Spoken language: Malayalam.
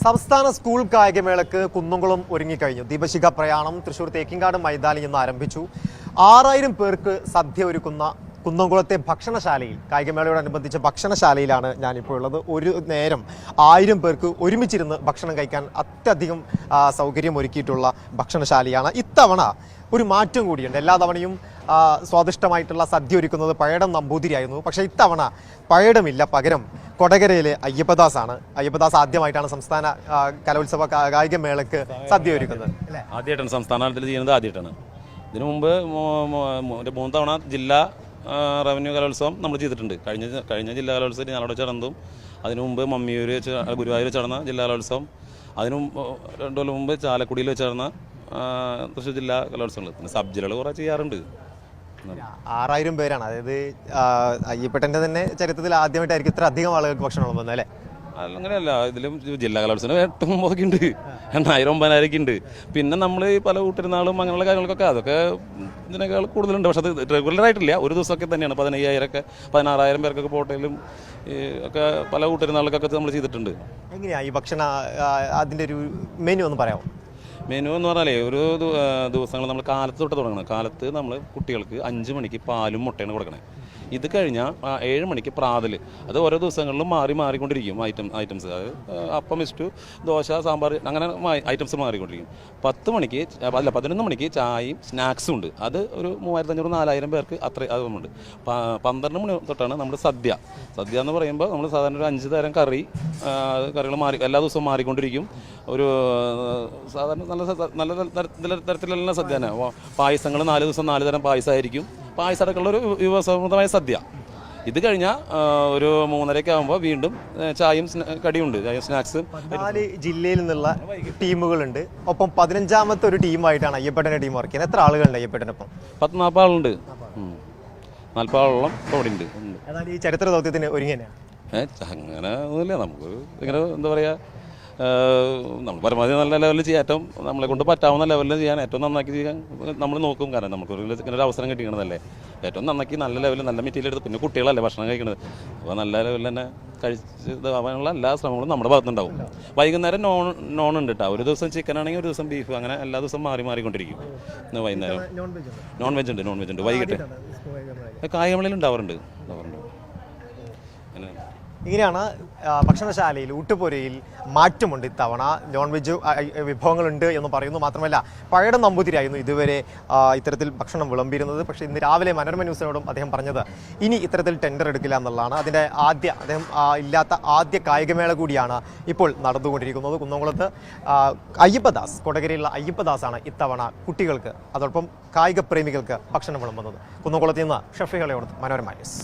സംസ്ഥാന സ്കൂൾ കായികമേളക്ക് കുന്നംകുളം ഒരുങ്ങിക്കഴിഞ്ഞു. ദീപശിഖ പ്രയാണം തൃശൂർ തേക്കിങ്കാട് മൈതാനിയിൽ നിന്ന് ആരംഭിച്ചു. 6000 പേർക്ക് സദ്യ ഒരുക്കുന്ന കുന്നംകുളത്തെ ഭക്ഷണശാലയിൽ, കായികമേളയോടനുബന്ധിച്ച ഭക്ഷണശാലയിലാണ് ഞാനിപ്പോൾ ഉള്ളത്. ഒരു നേരം 1000 പേർക്ക് ഒരുമിച്ചിരുന്ന് ഭക്ഷണം കഴിക്കാൻ അത്യധികം സൗകര്യം ഒരുക്കിയിട്ടുള്ള ഭക്ഷണശാലയാണ്. ഇത്തവണ ഒരു മാറ്റം കൂടിയുണ്ട്. എല്ലാ തവണയും സ്വാദിഷ്ടമായിട്ടുള്ള സദ്യ ഒരുക്കുന്നത് പഴയടം നമ്പൂതിരിയായിരുന്നു. പക്ഷേ ഇത്തവണ പഴയടമില്ല, പകരം കൊടകരയിലെ അയ്യപ്പദാസ് ആണ്. അയ്യപ്പദാസ് ആദ്യമായിട്ടാണ് സംസ്ഥാന കലോത്സവ കായികമേളക്ക് സദ്യ ഒരുക്കുന്നത്. ആദ്യമായിട്ടാണ് സംസ്ഥാന തലത്തിൽ ചെയ്യുന്നത്, ആദ്യമായിട്ടാണ്. ഇതിനു മുമ്പ് 3 തവണ ജില്ലാ റവന്യൂ കലോത്സവം നമ്മൾ ചെയ്തിട്ടുണ്ട്. കഴിഞ്ഞ ജില്ലാ കലോത്സവം ഞങ്ങളുടെ ചേർന്നതും, അതിനു മുമ്പ് മമ്മിയൂർ ഗുരുവായൂർ ചേർന്ന ജില്ലാ കലോത്സവം, അതിനു 2 കൊല്ലം മുമ്പ് ചാലക്കുടിയിൽ ചേർന്ന തൃശ്ശൂർ ജില്ലാ കലോത്സവങ്ങൾ, പിന്നെ സബ് ജില്ലകൾ കുറേ ചെയ്യാറുണ്ട്. 6000 പേരാണ്. അതായത് അയ്യപ്പേട്ടൻ്റെ തന്നെ ചരിത്രത്തിൽ ആദ്യമായിട്ടായിരിക്കും ഇത്ര അധികം ആളുകൾക്ക് ഭക്ഷണം വന്നത് അല്ലേ? അങ്ങനെയല്ല, ഇതിലും ജില്ലാ കലോത്സവം 8-9 ഉണ്ട്, 8000-9000 ഉണ്ട്. പിന്നെ നമ്മൾ പല കൂട്ടിരുന്നാളും അങ്ങനെയുള്ള കാര്യങ്ങൾക്കൊക്കെ അതൊക്കെ ഇതിനേക്കാൾ കൂടുതലുണ്ട്. പക്ഷെ അത് റെഗുലറായിട്ടില്ല, ഒരു ദിവസമൊക്കെ തന്നെയാണ്. 15000 16,000 പേർക്കൊക്കെ പോട്ടയിലും ഒക്കെ പല കൂട്ടിരുന്നാൾക്കൊക്കെ നമ്മൾ ചെയ്തിട്ടുണ്ട്. എങ്ങനെയാണ് ഈ ഭക്ഷണ അതിൻ്റെ ഒരു മെനു ഒന്ന് പറയാമോ? മെനു എന്ന് പറഞ്ഞാലേ, ഒരു ദിവസങ്ങൾ നമ്മൾ കാലത്ത് തൊട്ട് തുടങ്ങണം. കാലത്ത് നമ്മൾ കുട്ടികൾക്ക് 5 മണിക്ക് പാലും മുട്ടയാണ് കൊടുക്കണേ. ഇത് കഴിഞ്ഞാൽ 7 മണിക്ക് പ്രാതൽ. അത് ഓരോ ദിവസങ്ങളിലും മാറിക്കൊണ്ടിരിക്കും ഐറ്റംസ്. അത് അപ്പം ഇഷ്ടു, ദോശ, സാമ്പാർ, അങ്ങനെ ഐറ്റംസ് മാറിക്കൊണ്ടിരിക്കും. 11 മണിക്ക് ചായയും സ്നാക്സും ഉണ്ട്. അത് ഒരു 3500-4000 പേർക്ക് അത്ര അതുമുണ്ട്. 12 മണി തൊട്ടാണ് നമ്മൾ സദ്യ എന്ന് പറയുമ്പോൾ നമ്മൾ സാധാരണ ഒരു 5 തരം കറികൾ എല്ലാ ദിവസവും മാറിക്കൊണ്ടിരിക്കും. ഒരു സാധാരണ നല്ല തരത്തിലുള്ള സദ്യ തന്നെ. പായസങ്ങൾ 4 ദിവസം 4 തരം പായസമായിരിക്കും. പായസമടക്കമുള്ള ഒരു വിഭവസമൃദ്ധമായ സദ്യ. ഇത് കഴിഞ്ഞാൽ ഒരു 3:30 ആകുമ്പോൾ വീണ്ടും ചായയും കടിയുണ്ട്, ചായയും സ്നാക്സും. 4 ജില്ലയിൽ നിന്നുള്ള ടീമുകളുണ്ട്. ഒപ്പം 15ാമത്തെ ഒരു ടീമായിട്ടാണ് അയ്യപ്പേട്ടൻ്റെ ടീം വർക്ക് ചെയ്യുന്നത്. എത്ര ആളുകളുണ്ട് അയ്യപ്പേട്ടനൊപ്പം? 40 ആളുണ്ട്. 40 ആളോളം ഇവിടെ ഉണ്ട്. എന്നാൽ ഈ ചരിത്ര ദൗത്യത്തിന് ഒരുങ്ങിയാണ് അങ്ങനെ ഒന്നുമില്ല. നമുക്ക് ഇങ്ങനെ എന്താ പറയുക, നമ്മൾ പരമാവധി നല്ല ലെവലിൽ ചെയ്യാൻ, ഏറ്റവും നമ്മളെ കൊണ്ട് പറ്റാവുന്ന ലെവലിൽ ചെയ്യാൻ, ഏറ്റവും നന്നാക്കി ചെയ്യാൻ നമ്മൾ നോക്കും. കാരണം നമുക്കൊരു ഇങ്ങനെ ഒരു അവസരം കിട്ടിക്കണതല്ലേ, ഏറ്റവും നന്നാക്കി നല്ല ലെവലിൽ നല്ല മെറ്റീരിയൽ എടുത്ത്, പിന്നെ കുട്ടികളല്ലേ ഭക്ഷണം കഴിക്കുന്നത്, അപ്പോൾ നല്ല ലെവലിൽ തന്നെ കഴിച്ചതാവാനുള്ള എല്ലാ ശ്രമങ്ങളും നമ്മുടെ ഭാഗത്തുനിന്നുണ്ടാവും. വൈകുന്നേരം നോൺ ഉണ്ട് കേട്ടോ. ഒരു ദിവസം ചിക്കൻ ആണെങ്കിൽ ഒരു ദിവസം ബീഫ്, അങ്ങനെ എല്ലാ ദിവസവും മാറിക്കൊണ്ടിരിക്കും. വൈകുന്നേരം നോൺ വെജ് ഉണ്ട്. വൈകിട്ട് കായികമേളയിൽ ഉണ്ടാവാറുണ്ട്. ഇങ്ങനെയാണ് ഭക്ഷണശാലയിൽ, ഊട്ടുപുരയിൽ മാറ്റമുണ്ട് ഇത്തവണ. നോൺ വെജ് വിഭവങ്ങളുണ്ട് എന്ന് പറയുന്നു. മാത്രമല്ല, പഴയടം നമ്പൂതിരിയായിരുന്നു ഇതുവരെ ഇത്തരത്തിൽ ഭക്ഷണം വിളമ്പിയിരുന്നത്. പക്ഷേ ഇന്ന് രാവിലെ മനോരമ ന്യൂസിനോടും അദ്ദേഹം പറഞ്ഞത് ഇനി ഇത്തരത്തിൽ ടെൻഡർ എടുക്കില്ല എന്നുള്ളതാണ്. അതിൻ്റെ അദ്ദേഹം ഇല്ലാത്ത ആദ്യ കായികമേള കൂടിയാണ് ഇപ്പോൾ നടന്നുകൊണ്ടിരിക്കുന്നത്. കുന്നംകുളത്ത് അയ്യപ്പദാസ്, കൊടകരയിലുള്ള അയ്യപ്പദാസാണ് ഇത്തവണ കുട്ടികൾക്ക്, അതോടൊപ്പം കായിക പ്രേമികൾക്ക് ഭക്ഷണം വിളമ്പുന്നത്. കുന്നംകുളത്ത് നിന്ന് ഷഫീഖ് ഇളയോടത്ത്, മനോരമ ന്യൂസ്.